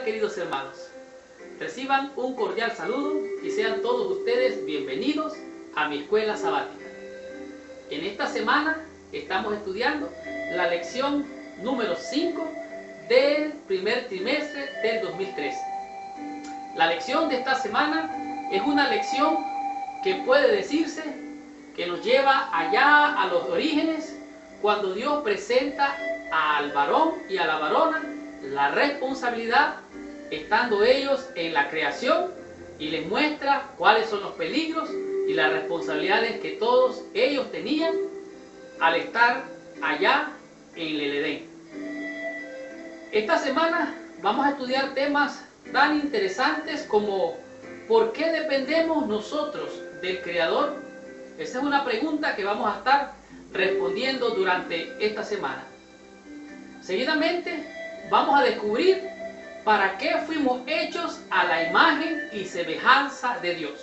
tal, queridos hermanos? Reciban un cordial saludo y sean todos ustedes bienvenidos a mi escuela sabática. En esta semana estamos estudiando la lección número 5 del primer trimestre del 2013. La lección de esta semana es una lección que puede decirse que nos lleva allá a los orígenes, cuando Dios presenta al varón y a la varona la responsabilidad, estando ellos en la creación, y les muestra cuáles son los peligros y las responsabilidades que todos ellos tenían al estar allá en el Edén. Esta semana vamos a estudiar temas tan interesantes como ¿por qué dependemos nosotros del Creador? Esa es una pregunta que vamos a estar respondiendo durante esta semana. Seguidamente vamos a descubrir para qué fuimos hechos a la imagen y semejanza de Dios.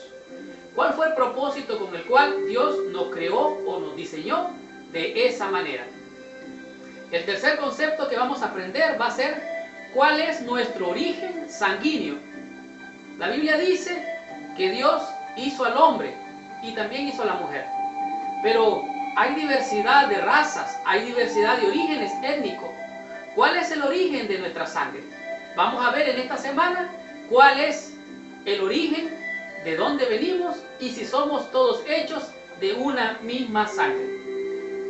¿Cuál fue el propósito con el cual Dios nos creó o nos diseñó de esa manera? El tercer concepto que vamos a aprender va a ser ¿cuál es nuestro origen sanguíneo? La Biblia dice que Dios hizo al hombre y también hizo a la mujer. Pero hay diversidad de razas, hay diversidad de orígenes étnicos. ¿Cuál es el origen de nuestra sangre? Vamos a ver en esta semana cuál es el origen, de dónde venimos y si somos todos hechos de una misma sangre.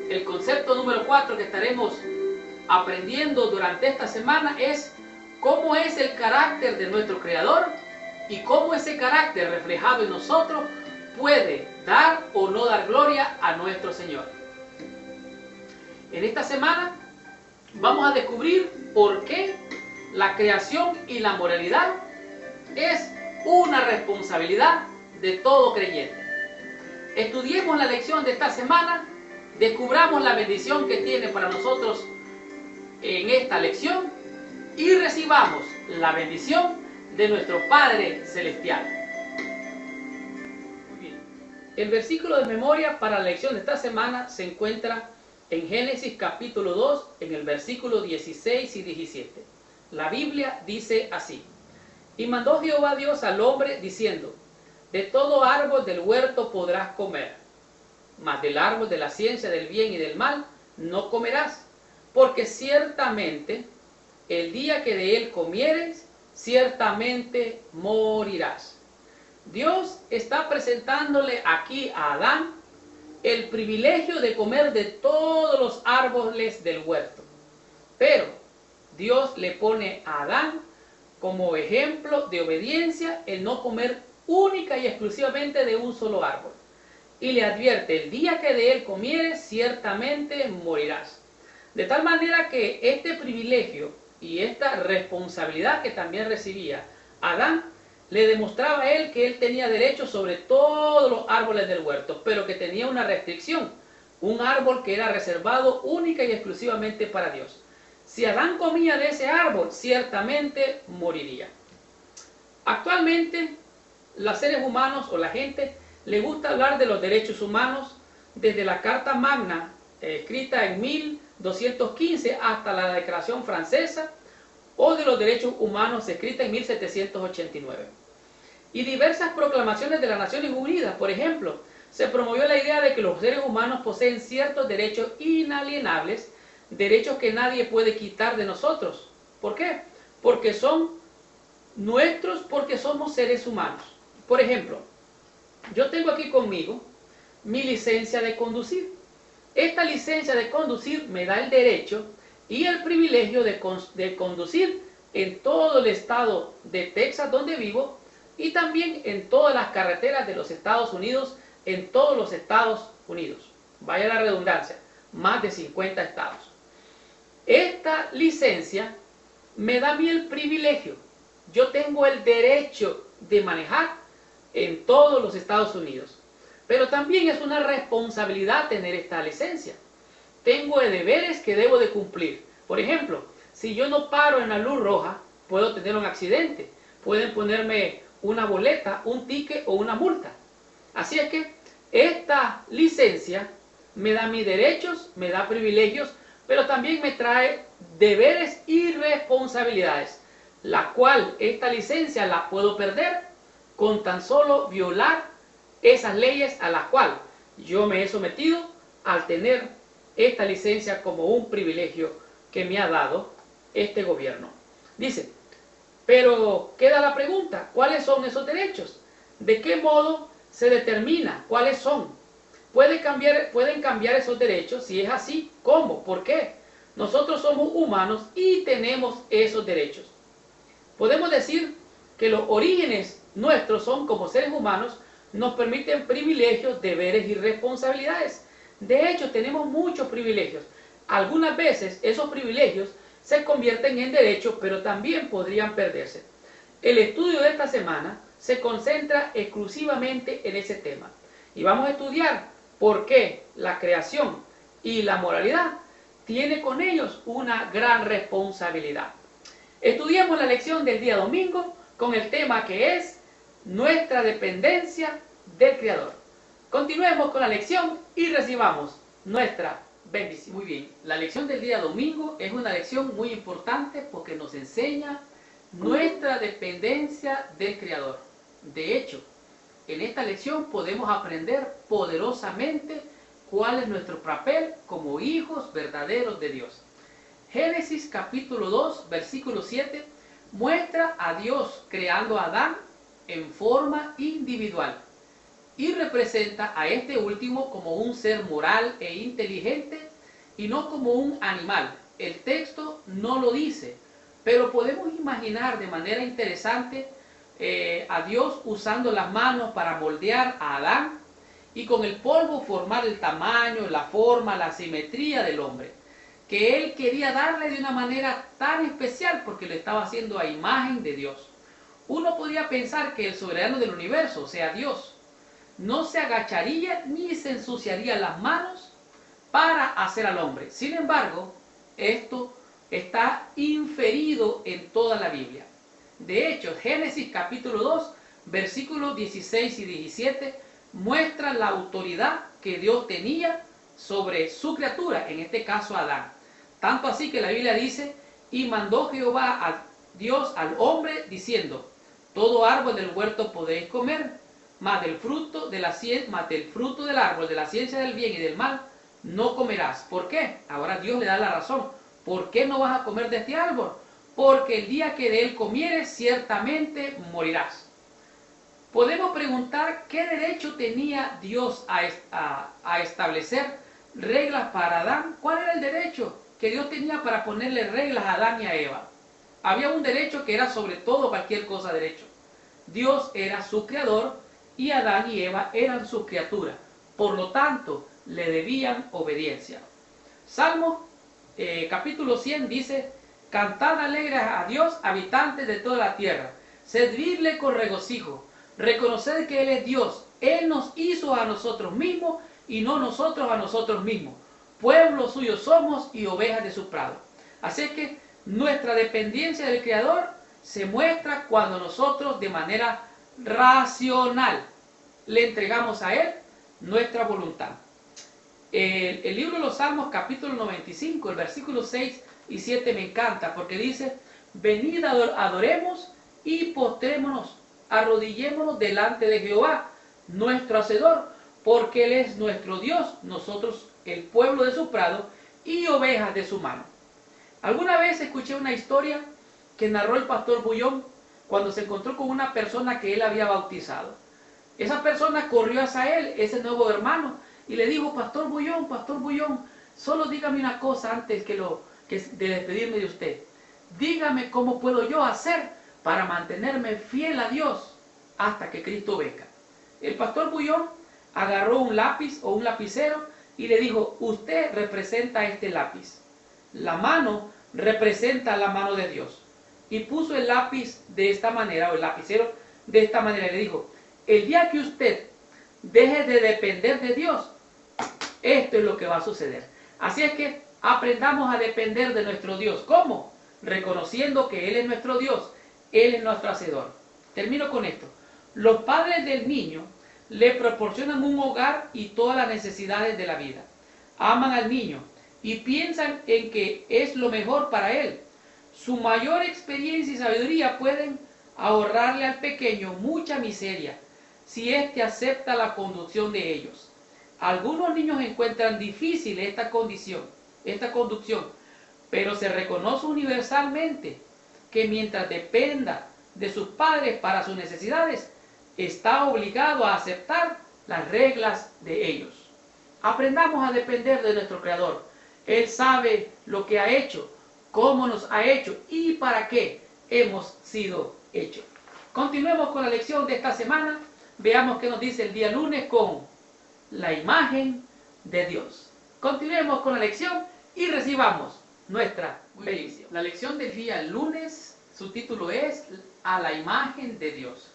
El concepto número 4 que estaremos aprendiendo durante esta semana es cómo es el carácter de nuestro Creador y cómo ese carácter reflejado en nosotros puede dar o no dar gloria a nuestro Señor. En esta semana vamos a descubrir por qué la creación y la moralidad es una responsabilidad de todo creyente. Estudiemos la lección de esta semana, descubramos la bendición que tiene para nosotros en esta lección y recibamos la bendición de nuestro Padre Celestial. Muy bien. El versículo de memoria para la lección de esta semana se encuentra en Génesis capítulo 2, en el versículo 16 y 17. La Biblia dice así: Y mandó Jehová Dios al hombre diciendo: De todo árbol del huerto podrás comer, mas del árbol de la ciencia del bien y del mal no comerás, porque ciertamente el día que de él comieres, ciertamente morirás. Dios está presentándole aquí a Adán el privilegio de comer de todos los árboles del huerto. Pero Dios le pone a Adán como ejemplo de obediencia el no comer única y exclusivamente de un solo árbol. Y le advierte: el día que de él comieres, ciertamente morirás. De tal manera que este privilegio y esta responsabilidad que también recibía Adán le demostraba a él que él tenía derecho sobre todos los árboles del huerto, pero que tenía una restricción, un árbol que era reservado única y exclusivamente para Dios. Si Adán comía de ese árbol, ciertamente moriría. Actualmente, los seres humanos o la gente le gusta hablar de los derechos humanos desde la Carta Magna, escrita en 1215, hasta la Declaración Francesa, o de los derechos humanos escrita en 1789. Y diversas proclamaciones de las Naciones Unidas. Por ejemplo, se promovió la idea de que los seres humanos poseen ciertos derechos inalienables, derechos que nadie puede quitar de nosotros. ¿Por qué? Porque son nuestros, porque somos seres humanos. Por ejemplo, yo tengo aquí conmigo mi licencia de conducir. Esta licencia de conducir me da el derecho y el privilegio de conducir en todo el estado de Texas donde vivo y también en todas las carreteras de los Estados Unidos, en todos los Estados Unidos. Vaya la redundancia, más de 50 estados. Esta licencia me da a mí el privilegio. Yo tengo el derecho de manejar en todos los Estados Unidos. Pero también es una responsabilidad tener esta licencia. Tengo deberes que debo de cumplir. Por ejemplo, si yo no paro en la luz roja, puedo tener un accidente. Pueden ponerme una boleta, un ticket o una multa. Así es que esta licencia me da mis derechos, me da privilegios, pero también me trae deberes y responsabilidades. la cual esta licencia la puedo perder con tan solo violar esas leyes a las cuales yo me he sometido al tener esta licencia como un privilegio que me ha dado este gobierno. Dice, pero queda la pregunta, ¿cuáles son esos derechos? ¿De qué modo se determina cuáles son? ¿Pueden cambiar esos derechos? Si es así, ¿cómo? ¿Por qué? Nosotros somos humanos y tenemos esos derechos. Podemos decir que los orígenes nuestros son, como seres humanos, nos permiten privilegios, deberes y responsabilidades. De hecho, tenemos muchos privilegios. Algunas veces esos privilegios se convierten en derechos, pero también podrían perderse. El estudio de esta semana se concentra exclusivamente en ese tema. Y vamos a estudiar por qué la creación y la moralidad tiene con ellos una gran responsabilidad. Estudiamos la lección del día domingo con el tema que es nuestra dependencia del Creador. Continuemos con la lección y recibamos nuestra bendición. Muy bien, la lección del día domingo es una lección muy importante porque nos enseña nuestra dependencia del Creador. De hecho, en esta lección podemos aprender poderosamente cuál es nuestro papel como hijos verdaderos de Dios. Génesis capítulo 2, versículo 7 muestra a Dios creando a Adán en forma individual y representa a este último como un ser moral e inteligente y no como un animal. El texto no lo dice, pero podemos imaginar de manera interesante a Dios usando las manos para moldear a Adán y con el polvo formar el tamaño, la forma, la simetría del hombre, que él quería darle de una manera tan especial porque lo estaba haciendo a imagen de Dios. Uno podría pensar que el soberano del universo, o sea Dios, no se agacharía ni se ensuciaría las manos para hacer al hombre. Sin embargo, esto está inferido en toda la Biblia. De hecho, Génesis capítulo 2, versículos 16 y 17 muestra la autoridad que Dios tenía sobre su criatura, en este caso Adán. Tanto así que la Biblia dice, y mandó Jehová a Dios al hombre diciendo, todo árbol del huerto podéis comer, mas del fruto del árbol de la ciencia del bien y del mal no comerás. ¿Por qué? Ahora Dios le da la razón. ¿Por qué no vas a comer de este árbol? Porque el día que de él comieres, ciertamente morirás. Podemos preguntar qué derecho tenía Dios a establecer reglas para Adán. ¿Cuál era el derecho que Dios tenía para ponerle reglas a Adán y a Eva? Había un derecho que era sobre todo cualquier cosa derecho. Dios era su creador y Adán y Eva eran sus criaturas. Por lo tanto, le debían obediencia. Salmo capítulo 100 dice, cantad alegres a Dios, habitantes de toda la tierra. Servidle con regocijo. Reconoced que Él es Dios. Él nos hizo a nosotros mismos y no nosotros a nosotros mismos. Pueblo suyo somos y ovejas de su prado. Así que nuestra dependencia del Creador se muestra cuando nosotros de manera racional le entregamos a Él nuestra voluntad. El libro de los Salmos capítulo 95, el versículo 6 y 7 me encanta porque dice, venid adoremos y postrémonos, arrodillémonos delante de Jehová, nuestro Hacedor, porque Él es nuestro Dios, nosotros el pueblo de su prado y ovejas de su mano. Alguna vez escuché una historia que narró el pastor Bullón cuando se encontró con una persona que él había bautizado. Esa persona corrió hacia él, ese nuevo hermano, y le dijo, Pastor Bullón, solo dígame una cosa antes de despedirme de usted. Dígame cómo puedo yo hacer para mantenerme fiel a Dios hasta que Cristo venga. El pastor Bullón agarró un lápiz o un lapicero y le dijo, usted representa este lápiz. La mano representa la mano de Dios. Y puso el lápiz de esta manera, o el lapicero de esta manera. Le dijo, el día que usted deje de depender de Dios, esto es lo que va a suceder. Así es que aprendamos a depender de nuestro Dios. ¿Cómo? Reconociendo que Él es nuestro Dios, Él es nuestro Hacedor. Termino con esto. Los padres del niño le proporcionan un hogar y todas las necesidades de la vida. Aman al niño y piensan en que es lo mejor para él. Su mayor experiencia y sabiduría pueden ahorrarle al pequeño mucha miseria si éste acepta la conducción de ellos. Algunos niños encuentran difícil esta conducción, pero se reconoce universalmente que mientras dependa de sus padres para sus necesidades, está obligado a aceptar las reglas de ellos. Aprendamos a depender de nuestro Creador. Él sabe lo que ha hecho, cómo nos ha hecho y para qué hemos sido hechos. Continuemos con la lección de esta semana. Veamos qué nos dice el día lunes con la imagen de Dios. Continuemos con la lección y recibamos nuestra bendición. La lección del día lunes, su título es A la imagen de Dios.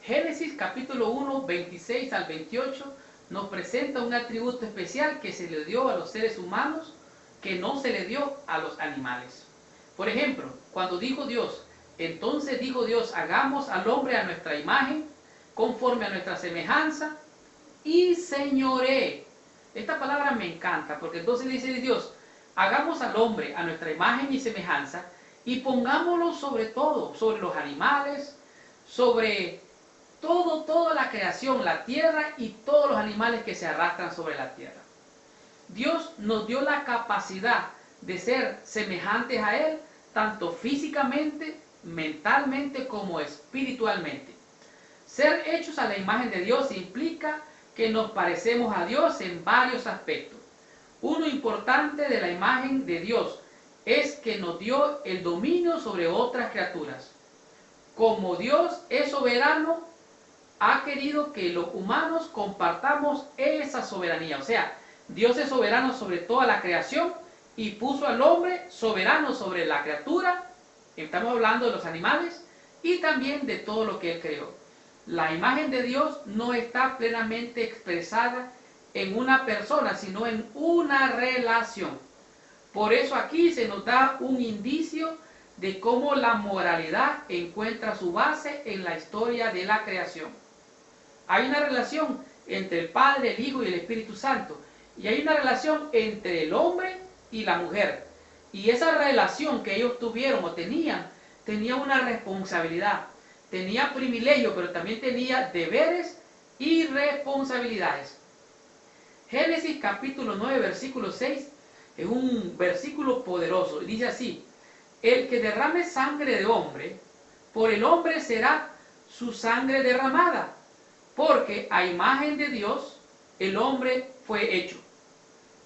Génesis capítulo 1, 26 al 28 nos presenta un atributo especial que se le dio a los seres humanos que no se le dio a los animales. Por ejemplo, cuando dijo Dios, entonces dijo Dios, hagamos al hombre a nuestra imagen, conforme a nuestra semejanza, y señoree. Esta palabra me encanta, porque entonces dice Dios, hagamos al hombre a nuestra imagen y semejanza, y pongámoslo sobre todo, sobre los animales, sobre toda la creación, la tierra y todos los animales que se arrastran sobre la tierra. Dios nos dio la capacidad de ser semejantes a Él, tanto físicamente, mentalmente como espiritualmente. Ser hechos a la imagen de Dios implica que nos parecemos a Dios en varios aspectos. Uno importante de la imagen de Dios es que nos dio el dominio sobre otras criaturas. Como Dios es soberano, ha querido que los humanos compartamos esa soberanía. O sea, Dios es soberano sobre toda la creación y puso al hombre soberano sobre la criatura. Estamos hablando de los animales y también de todo lo que Él creó. La imagen de Dios no está plenamente expresada en una persona, sino en una relación. Por eso aquí se nos da un indicio de cómo la moralidad encuentra su base en la historia de la creación. Hay una relación entre el Padre, el Hijo y el Espíritu Santo. Y hay una relación entre el hombre y la mujer. Y esa relación que ellos tuvieron o tenían, tenía una responsabilidad. Tenía privilegio, pero también tenía deberes y responsabilidades. Génesis capítulo 9, versículo 6, es un versículo poderoso. Dice así, el que derrame sangre de hombre, por el hombre será su sangre derramada, porque a imagen de Dios el hombre fue hecho.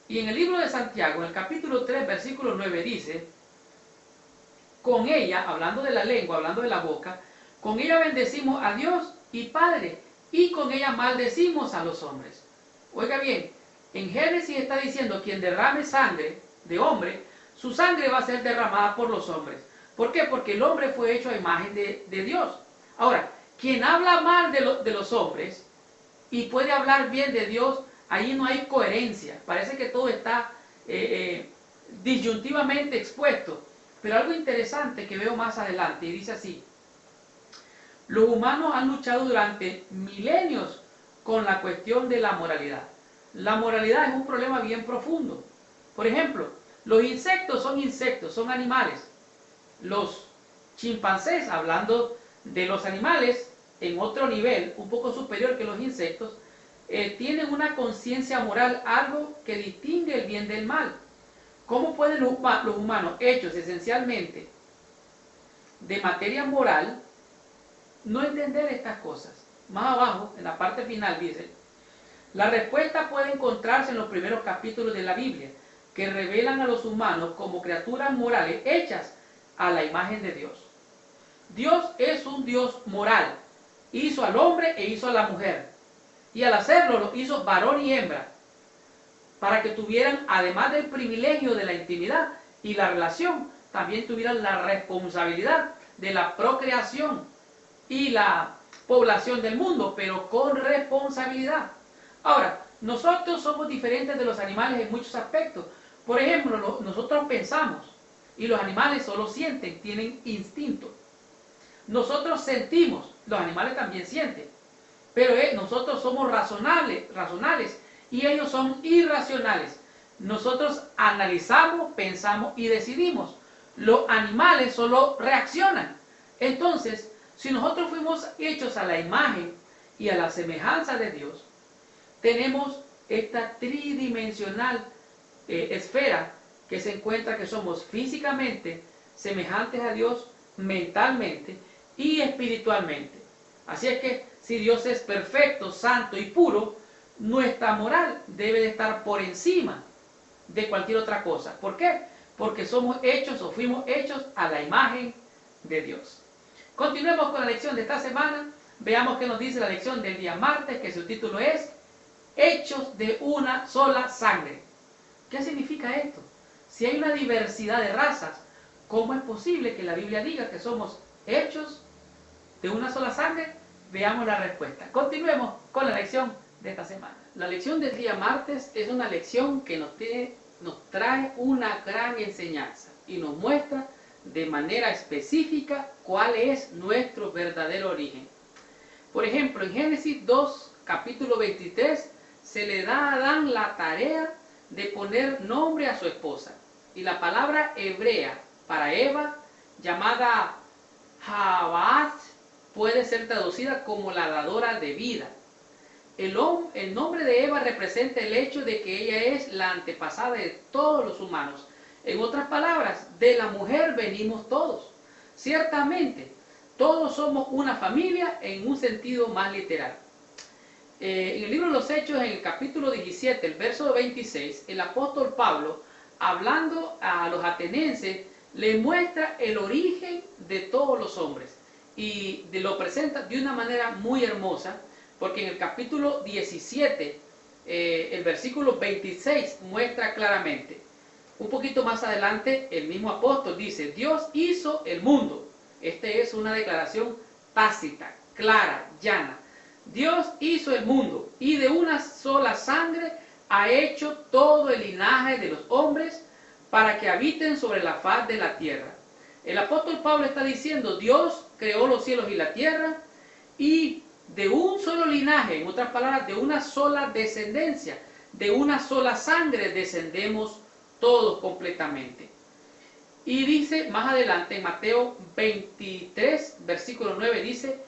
Y en el libro de Santiago, en el capítulo 3, versículo 9, dice, con ella, hablando de la lengua, hablando de la boca, con ella bendecimos a Dios y Padre, y con ella maldecimos a los hombres. Oiga bien, en Génesis está diciendo, quien derrame sangre de hombre, su sangre va a ser derramada por los hombres. ¿Por qué? Porque el hombre fue hecho a imagen de Dios. Ahora, quien habla mal de los hombres y puede hablar bien de Dios, ahí no hay coherencia. Parece que todo está disyuntivamente expuesto. Pero algo interesante que veo más adelante, y dice así, los humanos han luchado durante milenios con la cuestión de la moralidad. La moralidad es un problema bien profundo. Por ejemplo, los insectos, son animales. Los chimpancés, hablando de los animales en otro nivel, un poco superior que los insectos, tienen una conciencia moral, algo que distingue el bien del mal. ¿Cómo pueden los humanos, hechos esencialmente de materia moral, no entender estas cosas? Más abajo, en la parte final, dice, la respuesta puede encontrarse en los primeros capítulos de la Biblia, que revelan a los humanos como criaturas morales hechas a la imagen de Dios. Dios es un Dios moral. Hizo al hombre e hizo a la mujer. Y al hacerlo, lo hizo varón y hembra, para que tuvieran, además del privilegio de la intimidad y la relación, también tuvieran la responsabilidad de la procreación y la población del mundo, pero con responsabilidad. Ahora, nosotros somos diferentes de los animales en muchos aspectos. Por ejemplo, nosotros pensamos y los animales solo sienten, tienen instinto. Nosotros sentimos, los animales también sienten, pero nosotros somos racionales y ellos son irracionales. Nosotros analizamos, pensamos y decidimos. Los animales solo reaccionan. Entonces, si nosotros fuimos hechos a la imagen y a la semejanza de Dios, tenemos esta tridimensional esfera que se encuentra que somos físicamente semejantes a Dios, mentalmente y espiritualmente. Así es que si Dios es perfecto, santo y puro, nuestra moral debe de estar por encima de cualquier otra cosa. ¿Por qué? Porque somos hechos o fuimos hechos a la imagen de Dios. Continuemos con la lección de esta semana. Veamos qué nos dice la lección del día martes, que su título es Hechos de una sola sangre. ¿Qué significa esto? Si hay una diversidad de razas, ¿cómo es posible que la Biblia diga que somos hechos de una sola sangre? Veamos la respuesta. Continuemos con la lección de esta semana. La lección del día martes es una lección que nos trae una gran enseñanza y nos muestra de manera específica cuál es nuestro verdadero origen. Por ejemplo, en Génesis 2, capítulo 23, se le da a Adán la tarea de poner nombre a su esposa. Y la palabra hebrea para Eva, llamada Havat, puede ser traducida como la dadora de vida. El nombre de Eva representa el hecho de que ella es la antepasada de todos los humanos. En otras palabras, de la mujer venimos todos. Ciertamente, todos somos una familia en un sentido más literal. En el libro de los Hechos, en el capítulo 17, el verso 26, el apóstol Pablo, hablando a los atenienses, le muestra el origen de todos los hombres y lo presenta de una manera muy hermosa, porque en el capítulo 17, el versículo 26 muestra claramente. Un poquito más adelante, el mismo apóstol dice, Dios hizo el mundo. Esta es una declaración tácita, clara, llana. Dios hizo el mundo y de una sola sangre ha hecho todo el linaje de los hombres para que habiten sobre la faz de la tierra. El apóstol Pablo está diciendo, Dios creó los cielos y la tierra y de un solo linaje, en otras palabras, de una sola descendencia, de una sola sangre descendemos todos completamente. Y dice más adelante en Mateo 23, versículo 9, dice,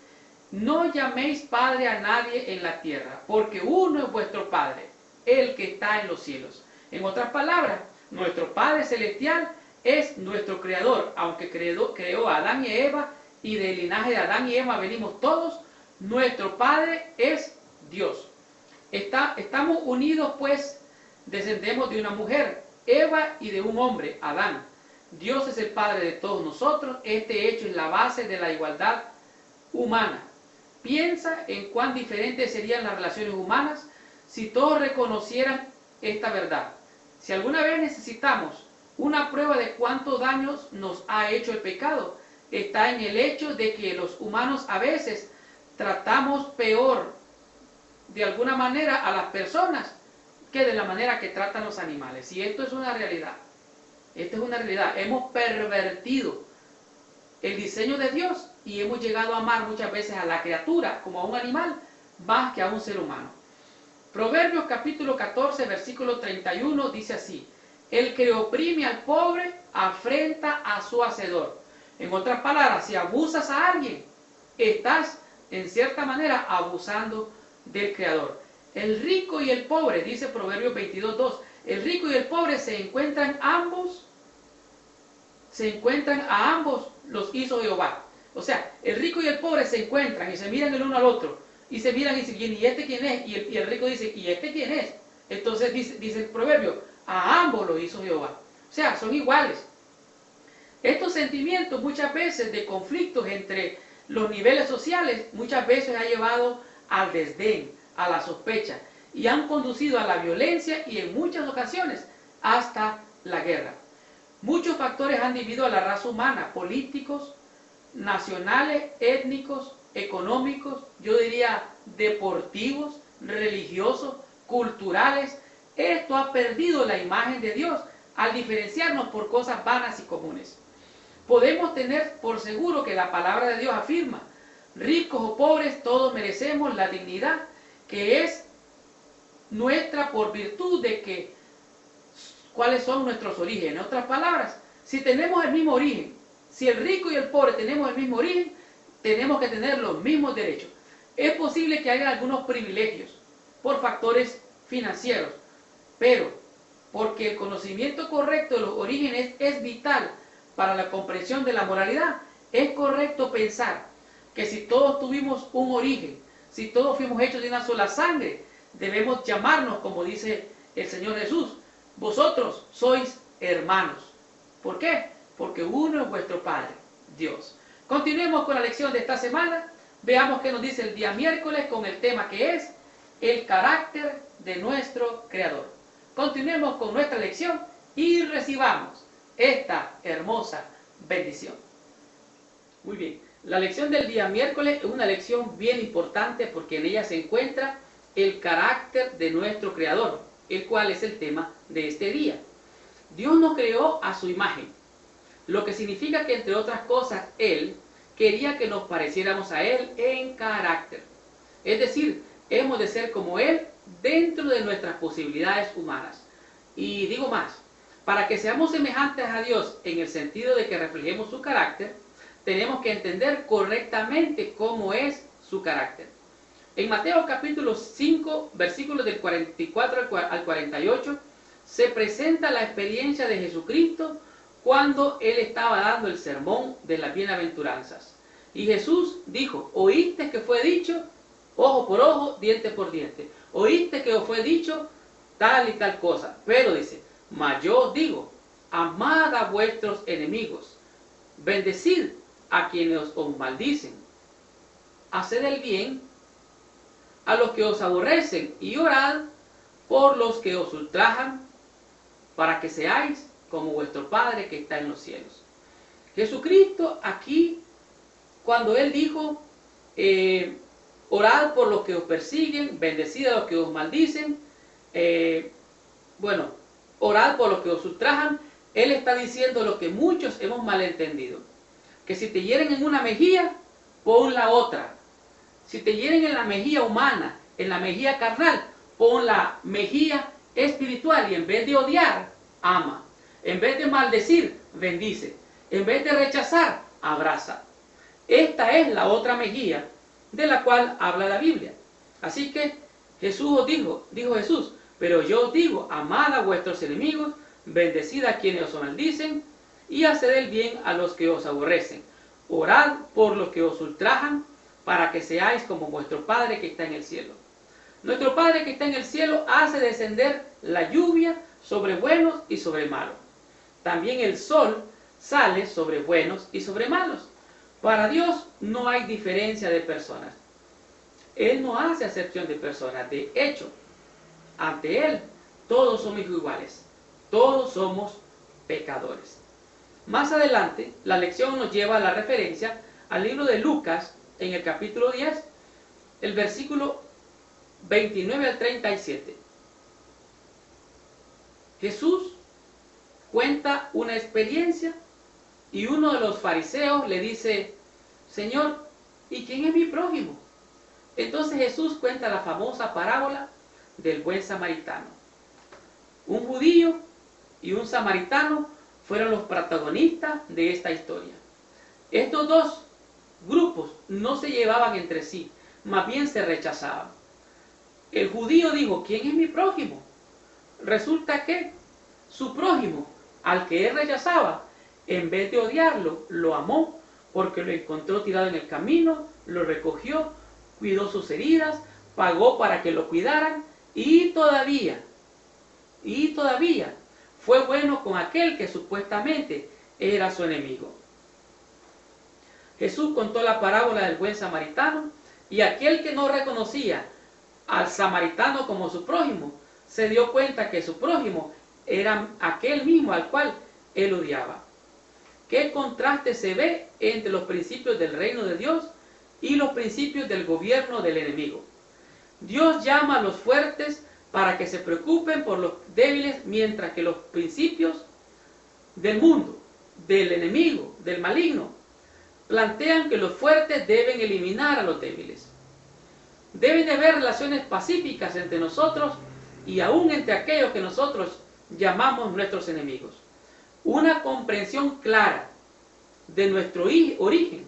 no llaméis padre a nadie en la tierra, porque uno es vuestro Padre, el que está en los cielos. En otras palabras, nuestro Padre Celestial es nuestro Creador, aunque creó a Adán y Eva, y del linaje de Adán y Eva venimos todos, nuestro Padre es Dios. Estamos unidos, pues, descendemos de una mujer, Eva, y de un hombre, Adán. Dios es el Padre de todos nosotros. Este hecho es la base de la igualdad humana. Piensa en cuán diferentes serían las relaciones humanas si todos reconocieran esta verdad. Si alguna vez necesitamos una prueba de cuántos daños nos ha hecho el pecado, está en el hecho de que los humanos a veces tratamos peor de alguna manera a las personas que de la manera que tratan los animales. Y esto es una realidad. Esta es una realidad. Hemos pervertido el diseño de Dios y hemos llegado a amar muchas veces a la criatura como a un animal más que a un ser humano. Proverbios capítulo 14, versículo 31 dice así, el que oprime al pobre afrenta a su hacedor. En otras palabras, si abusas a alguien, estás en cierta manera abusando del Creador. El rico y el pobre, dice Proverbios 22:2, el rico y el pobre se encuentran a ambos los hizo Jehová. O sea, el rico y el pobre se encuentran y se miran el uno al otro, y se miran y dicen, ¿y este quién es? Y el rico dice, ¿y este quién es? Entonces dice el proverbio, a ambos los hizo Jehová. O sea, son iguales. Estos sentimientos muchas veces de conflictos entre los niveles sociales, muchas veces ha llevado al desdén, a la sospecha, y han conducido a la violencia y en muchas ocasiones hasta la guerra. Muchos factores han dividido a la raza humana, políticos, nacionales, étnicos, económicos, yo diría deportivos, religiosos, culturales. Esto ha perdido la imagen de Dios al diferenciarnos por cosas vanas y comunes. Podemos tener por seguro que la palabra de Dios afirma, ricos o pobres, todos merecemos la dignidad que es nuestra por virtud de que cuáles son nuestros orígenes. En otras palabras, Si tenemos el mismo origen, si el rico y el pobre tenemos el mismo origen, tenemos que tener los mismos derechos. Es posible que haya algunos privilegios por factores financieros, pero porque el conocimiento correcto de los orígenes es vital para la comprensión de la moralidad, es correcto pensar que si todos tuvimos un origen, si todos fuimos hechos de una sola sangre, debemos llamarnos, como dice el Señor Jesús, vosotros sois hermanos. ¿Por qué? Porque uno es vuestro Padre, Dios. Continuemos con la lección de esta semana. Veamos qué nos dice el día miércoles con el tema que es el carácter de nuestro Creador. Continuemos con nuestra lección y recibamos esta hermosa bendición. Muy bien, la lección del día miércoles es una lección bien importante porque en ella se encuentra el carácter de nuestro Creador, el cual es el tema de este día. Dios nos creó a su imagen, lo que significa que, entre otras cosas, Él quería que nos pareciéramos a Él en carácter. Es decir, hemos de ser como Él dentro de nuestras posibilidades humanas. Y digo más, para que seamos semejantes a Dios en el sentido de que reflejemos su carácter, tenemos que entender correctamente cómo es su carácter. En Mateo capítulo 5, versículos del 44 al 48, se presenta la experiencia de Jesucristo cuando Él estaba dando el sermón de las bienaventuranzas. Y Jesús dijo, oíste que fue dicho, ojo por ojo, diente por diente. Oíste que os fue dicho tal y tal cosa. Pero dice, mas yo os digo, amad a vuestros enemigos, bendecid a quienes os maldicen, haced el bien a los que os aborrecen y orad por los que os ultrajan, para que seáis como vuestro Padre que está en los cielos. Jesucristo aquí, cuando Él dijo, orad por los que os persiguen, bendecid a los que os maldicen, orad por los que os ultrajan, Él está diciendo lo que muchos hemos malentendido, que si te hieren en una mejilla, pon la otra. Si te hieren en la mejilla humana, en la mejilla carnal, pon la mejilla espiritual y en vez de odiar, ama. En vez de maldecir, bendice. En vez de rechazar, abraza. Esta es la otra mejilla de la cual habla la Biblia. Así que Jesús os dijo Jesús, pero yo os digo, amad a vuestros enemigos, bendecid a quienes os maldicen y haced el bien a los que os aborrecen. Orad por los que os ultrajan, para que seáis como vuestro Padre que está en el cielo. Nuestro Padre que está en el cielo hace descender la lluvia sobre buenos y sobre malos. También el sol sale sobre buenos y sobre malos. Para Dios no hay diferencia de personas. Él no hace acepción de personas. De hecho, ante Él todos somos iguales. Todos somos pecadores. Más adelante, la lección nos lleva a la referencia al libro de Lucas, en el capítulo 10, el versículo 29 al 37. Jesús cuenta una experiencia y uno de los fariseos le dice, Señor, ¿y quién es mi prójimo? Entonces Jesús cuenta la famosa parábola del buen samaritano. Un judío y un samaritano fueron los protagonistas de esta historia. Estos dos grupos no se llevaban entre sí, más bien se rechazaban. El judío dijo, ¿quién es mi prójimo? Resulta que su prójimo, al que él rechazaba, en vez de odiarlo, lo amó porque lo encontró tirado en el camino, lo recogió, cuidó sus heridas, pagó para que lo cuidaran y todavía fue bueno con aquel que supuestamente era su enemigo. Jesús contó la parábola del buen samaritano y aquel que no reconocía al samaritano como su prójimo se dio cuenta que su prójimo era aquel mismo al cual él odiaba. ¿Qué contraste se ve entre los principios del reino de Dios y los principios del gobierno del enemigo? Dios llama a los fuertes para que se preocupen por los débiles, mientras que los principios del mundo, del enemigo, del maligno, plantean que los fuertes deben eliminar a los débiles. Deben de haber relaciones pacíficas entre nosotros y aún entre aquellos que nosotros llamamos nuestros enemigos. una comprensión clara de nuestro origen,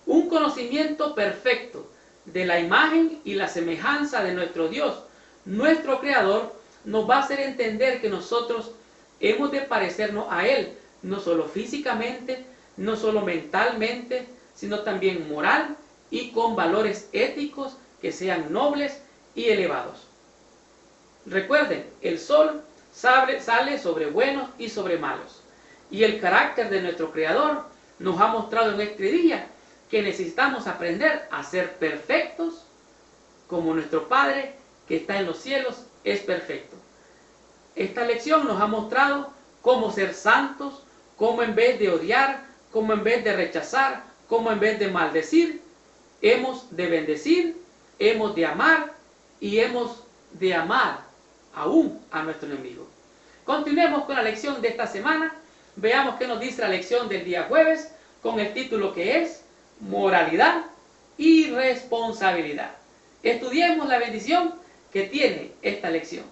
un conocimiento perfecto de la imagen y la semejanza de nuestro Dios, nuestro Creador, nos va a hacer entender que nosotros hemos de parecernos a Él, no solo físicamente, no solo mentalmente, sino también moral y con valores éticos que sean nobles y elevados. Recuerden, el sol sale sobre buenos y sobre malos, y el carácter de nuestro Creador nos ha mostrado en este día que necesitamos aprender a ser perfectos como nuestro Padre que está en los cielos es perfecto. Esta lección nos ha mostrado cómo ser santos, cómo en vez de odiar, cómo en vez de rechazar, cómo en vez de maldecir, hemos de bendecir, hemos de amar y hemos de amar aún a nuestro enemigo. Continuemos con la lección de esta semana. Veamos qué nos dice la lección del día jueves con el título que es Moralidad y Responsabilidad. Estudiemos la bendición que tiene esta lección.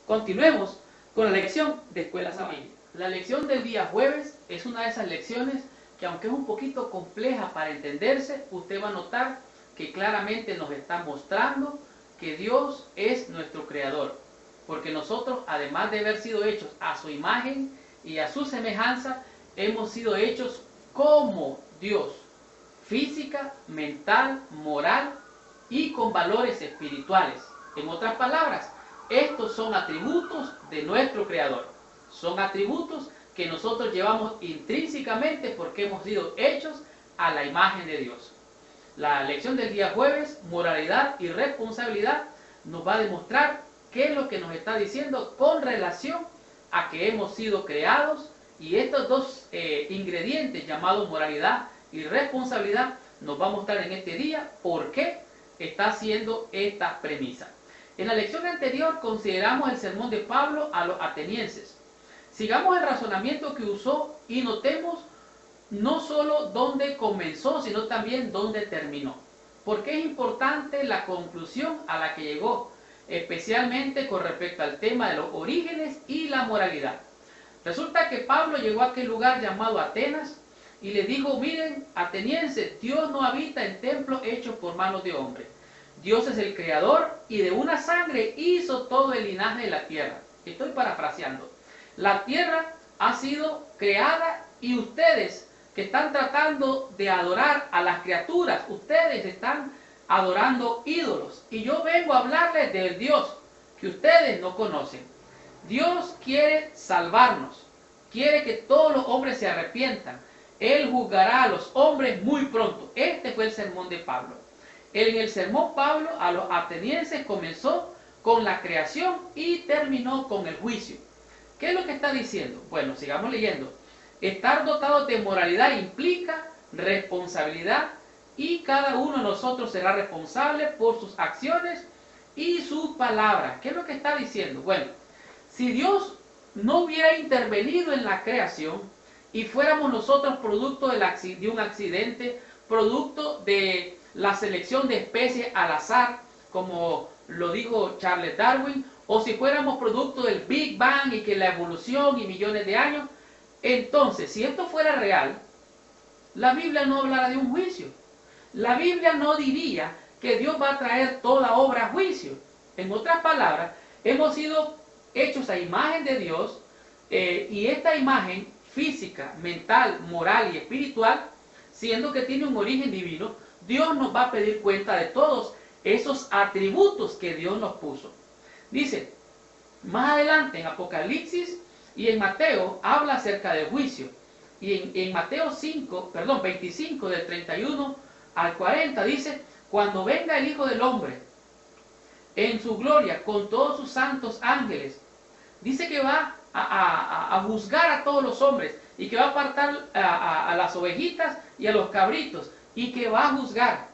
Continuemos con la lección de Escuela Sabática. La lección del día jueves es una de esas lecciones que, aunque es un poquito compleja para entenderse, usted va a notar que claramente nos está mostrando que Dios es nuestro Creador. Porque nosotros, además de haber sido hechos a su imagen y a su semejanza, hemos sido hechos como Dios. Física, mental, moral y con valores espirituales. En otras palabras, estos son atributos de nuestro Creador. Son atributos que nosotros llevamos intrínsecamente porque hemos sido hechos a la imagen de Dios. La lección del día jueves, moralidad y responsabilidad, nos va a demostrar qué es lo que nos está diciendo con relación a que hemos sido creados, y estos dos ingredientes llamados moralidad y responsabilidad nos va a mostrar en este día por qué está haciendo esta premisa. En la lección anterior consideramos el sermón de Pablo a los atenienses. Sigamos el razonamiento que usó y notemos no solo dónde comenzó, sino también dónde terminó. Porque es importante la conclusión a la que llegó, especialmente con respecto al tema de los orígenes y la moralidad. Resulta que Pablo llegó a aquel lugar llamado Atenas y le dijo: miren, atenienses, Dios no habita en templos hechos por manos de hombres. Dios es el creador y de una sangre hizo todo el linaje de la tierra. Estoy parafraseando. La tierra ha sido creada y ustedes que están tratando de adorar a las criaturas, ustedes están adorando ídolos. Y yo vengo a hablarles del Dios que ustedes no conocen. Dios quiere salvarnos, quiere que todos los hombres se arrepientan. Él juzgará a los hombres muy pronto. Este fue el sermón de Pablo. En el sermón Pablo a los atenienses comenzó con la creación y terminó con el juicio. ¿Qué es lo que está diciendo? Bueno, sigamos leyendo. Estar dotados de moralidad implica responsabilidad y cada uno de nosotros será responsable por sus acciones y sus palabras. ¿Qué es lo que está diciendo? Bueno, si Dios no hubiera intervenido en la creación y fuéramos nosotros producto de un accidente, producto de la selección de especies al azar, como lo dijo Charles Darwin, o si fuéramos producto del Big Bang y que la evolución y millones de años, entonces, si esto fuera real, la Biblia no hablará de un juicio. La Biblia no diría que Dios va a traer toda obra a juicio. En otras palabras, hemos sido hechos a imagen de Dios, y esta imagen física, mental, moral y espiritual, siendo que tiene un origen divino, Dios nos va a pedir cuenta de todos esos atributos que Dios nos puso. Dice, más adelante en Apocalipsis y en Mateo habla acerca del juicio. Y en Mateo 25, del 31 al 40 dice, cuando venga el Hijo del Hombre en su gloria con todos sus santos ángeles, dice que va a juzgar a todos los hombres y que va a apartar a las ovejitas y a los cabritos y que va a juzgar.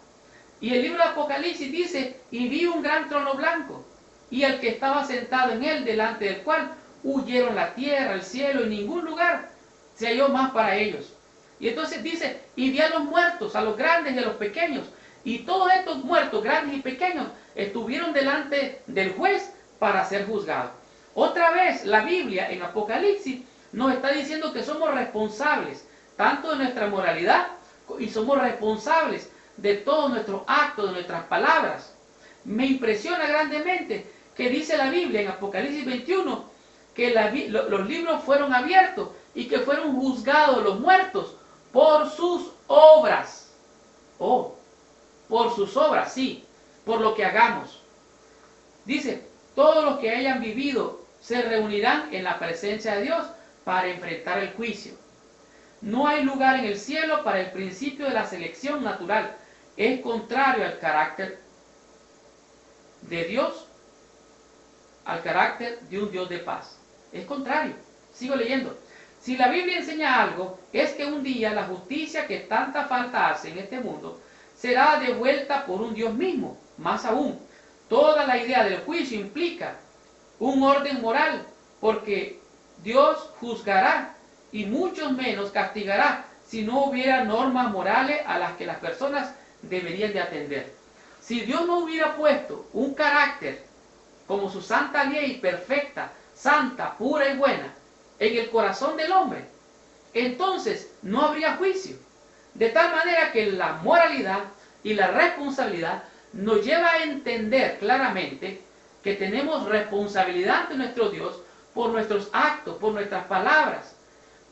Y el libro de Apocalipsis dice, y vi un gran trono blanco y al que estaba sentado en él, delante del cual huyeron la tierra, el cielo y ningún lugar se halló más para ellos. Y entonces dice, y vi a los muertos, a los grandes y a los pequeños, y todos estos muertos, grandes y pequeños, estuvieron delante del juez para ser juzgados. Otra vez la Biblia en Apocalipsis nos está diciendo que somos responsables tanto de nuestra moralidad y somos responsables de todos nuestros actos, de nuestras palabras. Me impresiona grandemente que dice la Biblia en Apocalipsis 21 que los libros fueron abiertos y que fueron juzgados los muertos por sus obras. Oh, por sus obras, sí, por lo que hagamos. Dice, todos los que hayan vivido se reunirán en la presencia de Dios para enfrentar el juicio. No hay lugar en el cielo para el principio de la selección natural. Es contrario al carácter de Dios, al carácter de un Dios de paz. Es contrario. Sigo leyendo. Si la Biblia enseña algo, es que un día la justicia que tanta falta hace en este mundo será devuelta por un Dios mismo. Más aún, toda la idea del juicio implica un orden moral, porque Dios juzgará y mucho menos castigará si no hubiera normas morales a las que las personas deberían de atender. Si Dios no hubiera puesto un carácter como su santa ley perfecta, santa, pura y buena en el corazón del hombre, entonces no habría juicio. De tal manera que la moralidad y la responsabilidad nos lleva a entender claramente que tenemos responsabilidad de nuestro Dios por nuestros actos, por nuestras palabras,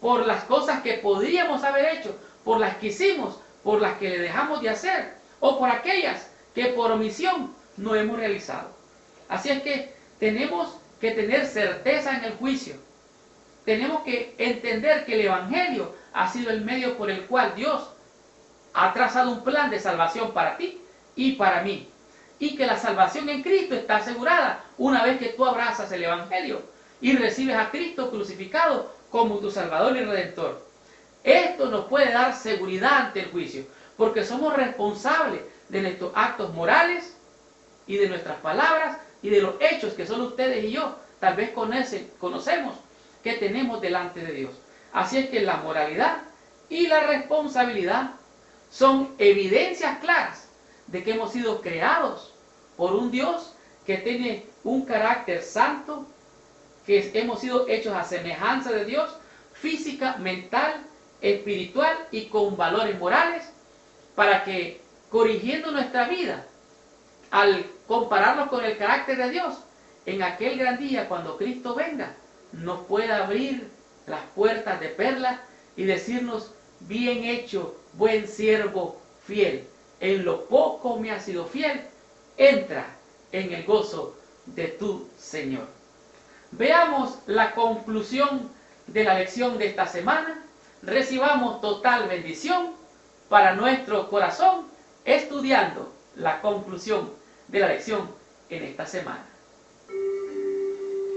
por las cosas que podríamos haber hecho, por las que hicimos, por las que le dejamos de hacer, o por aquellas que por omisión no hemos realizado. Así es que tenemos que tener certeza en el juicio. Tenemos que entender que el Evangelio ha sido el medio por el cual Dios ha trazado un plan de salvación para ti y para mí. Y que la salvación en Cristo está asegurada una vez que tú abrazas el Evangelio y recibes a Cristo crucificado como tu Salvador y Redentor. Esto nos puede dar seguridad ante el juicio, porque somos responsables de nuestros actos morales y de nuestras palabras y de los hechos que solo ustedes y yo tal vez conocemos que tenemos delante de Dios. Así es que la moralidad y la responsabilidad son evidencias claras de que hemos sido creados por un Dios que tiene un carácter santo, que hemos sido hechos a semejanza de Dios, física, mental, espiritual y con valores morales, para que corrigiendo nuestra vida, al compararnos con el carácter de Dios, en aquel gran día cuando Cristo venga, nos pueda abrir las puertas de perla y decirnos, bien hecho, buen siervo fiel, en lo poco me has sido fiel, entra en el gozo de tu Señor. Veamos la conclusión de la lección de esta semana. Recibamos total bendición para nuestro corazón estudiando la conclusión de la lección en esta semana.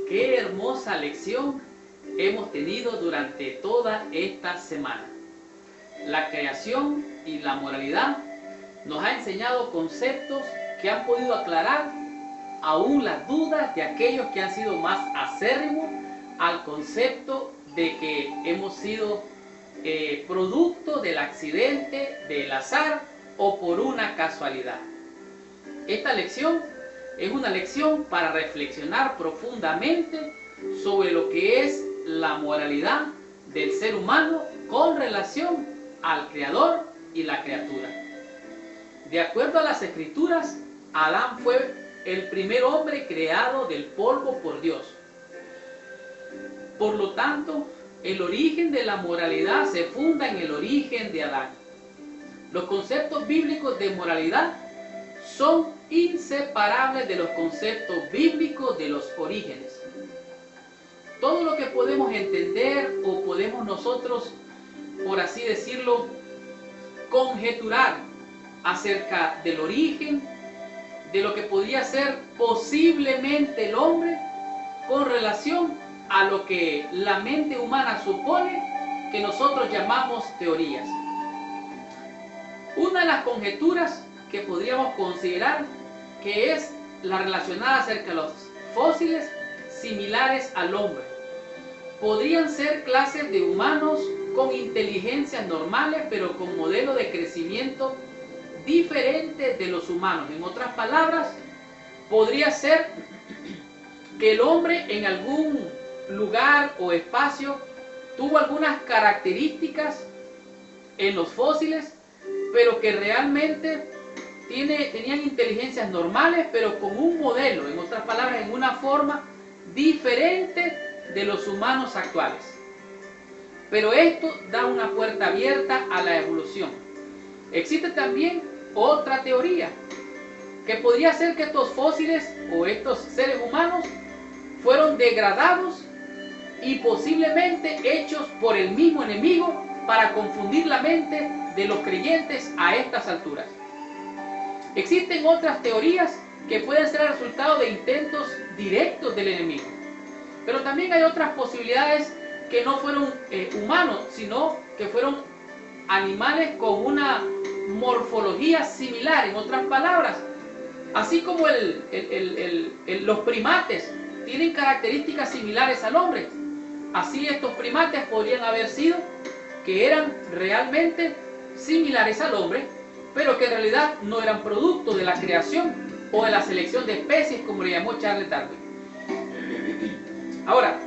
Qué hermosa lección hemos tenido durante toda esta semana. La creación y la moralidad nos ha enseñado conceptos que han podido aclarar aún las dudas de aquellos que han sido más acérrimos al concepto de que hemos sido producto del accidente, del azar o por una casualidad. Esta lección es una lección para reflexionar profundamente sobre lo que es la moralidad del ser humano con relación al Creador y la criatura. De acuerdo a las Escrituras, Adán fue el primer hombre creado del polvo por Dios. Por lo tanto, el origen de la moralidad se funda en el origen de Adán. Los conceptos bíblicos de moralidad son inseparables de los conceptos bíblicos de los orígenes. Todo lo que podemos entender o podemos nosotros, por así decirlo, conjeturar acerca del origen, de lo que podría ser posiblemente el hombre con relación a lo que la mente humana supone que nosotros llamamos teorías. Una de las conjeturas que podríamos considerar que es la relacionada acerca de los fósiles similares al hombre. Podrían ser clases de humanos con inteligencias normales, pero con modelos de crecimiento diferentes de los humanos. En otras palabras, podría ser que el hombre en algún lugar o espacio tuvo algunas características en los fósiles, pero que realmente tenían inteligencias normales, pero con un modelo, en otras palabras, en una forma diferente de los humanos actuales. Pero esto da una puerta abierta a la evolución. Existe también otra teoría, que podría ser que estos fósiles o estos seres humanos fueron degradados y posiblemente hechos por el mismo enemigo para confundir la mente de los creyentes a estas alturas. Existen otras teorías que pueden ser el resultado de intentos directos del enemigo. Pero también hay otras posibilidades que no fueron humanos, sino que fueron animales con una morfología similar. En otras palabras, así como los primates tienen características similares al hombre, así estos primates podrían haber sido que eran realmente similares al hombre, pero que en realidad no eran producto de la creación o de la selección de especies, como le llamó Charles Darwin. Ahora,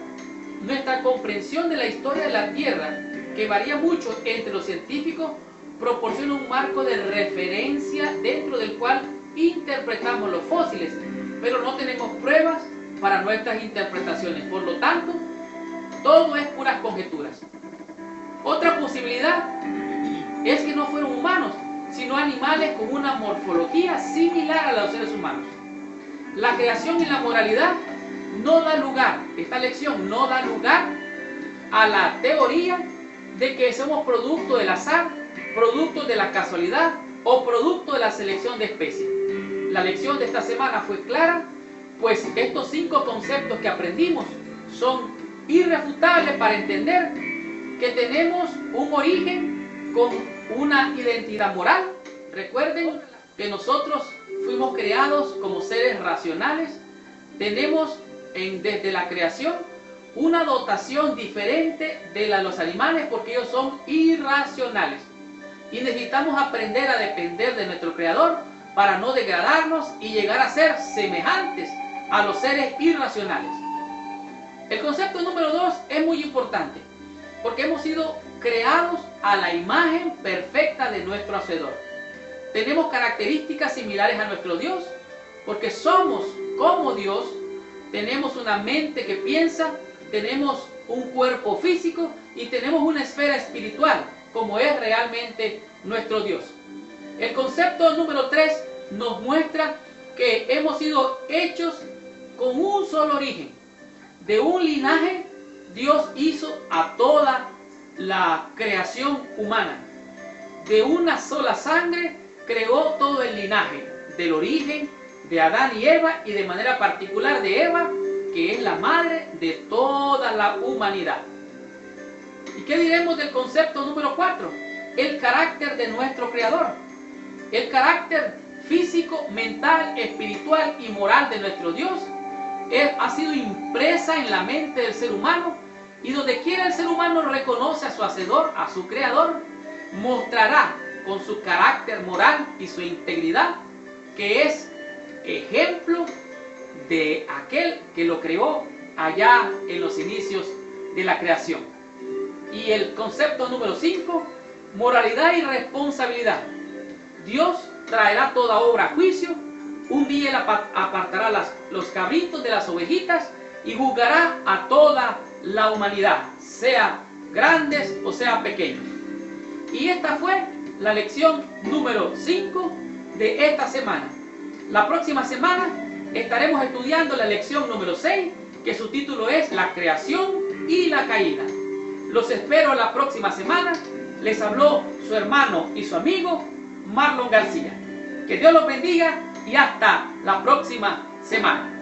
nuestra comprensión de la historia de la Tierra, que varía mucho entre los científicos, proporciona un marco de referencia dentro del cual interpretamos los fósiles, pero no tenemos pruebas para nuestras interpretaciones. Por lo tanto, todo es puras conjeturas. Otra posibilidad es que no fueron humanos, sino animales con una morfología similar a la de los seres humanos. La creación y la moralidad no da lugar, esta lección no da lugar a la teoría de que somos producto del azar, producto de la casualidad o producto de la selección de especies. La lección de esta semana fue clara, pues estos 5 conceptos que aprendimos son irrefutables para entender que tenemos un origen con una identidad moral. Recuerden que nosotros fuimos creados como seres racionales. Tenemos desde la creación una dotación diferente de la de los animales porque ellos son irracionales. Y necesitamos aprender a depender de nuestro Creador para no degradarnos y llegar a ser semejantes a los seres irracionales. El concepto número 2 es muy importante porque hemos sido creados a la imagen perfecta de nuestro Hacedor. Tenemos características similares a nuestro Dios porque somos como Dios. Tenemos una mente que piensa, tenemos un cuerpo físico y tenemos una esfera espiritual como es realmente nuestro Dios. El concepto número 3 nos muestra que hemos sido hechos con un solo origen. De un linaje Dios hizo a toda la creación humana. De una sola sangre creó todo el linaje, del origen de Adán y Eva y de manera particular de Eva, que es la madre de toda la humanidad. ¿Y qué diremos del concepto número 4? El carácter de nuestro Creador. El carácter físico, mental, espiritual y moral de nuestro Dios ha sido impresa en la mente del ser humano, y donde quiera el ser humano reconoce a su Hacedor, a su Creador, mostrará con su carácter moral y su integridad que es ejemplo de aquel que lo creó allá en los inicios de la creación. Y el concepto número 5, moralidad y responsabilidad. Dios traerá toda obra a juicio. Un día Él apartará los cabritos de las ovejitas y juzgará a toda la humanidad, sea grandes o sea pequeños. Y esta fue la lección número 5 de esta semana. La próxima semana estaremos estudiando la lección número 6, que su título es La creación y la caída. Los espero la próxima semana. Les habló su hermano y su amigo Marlon García. Que Dios los bendiga y hasta la próxima semana.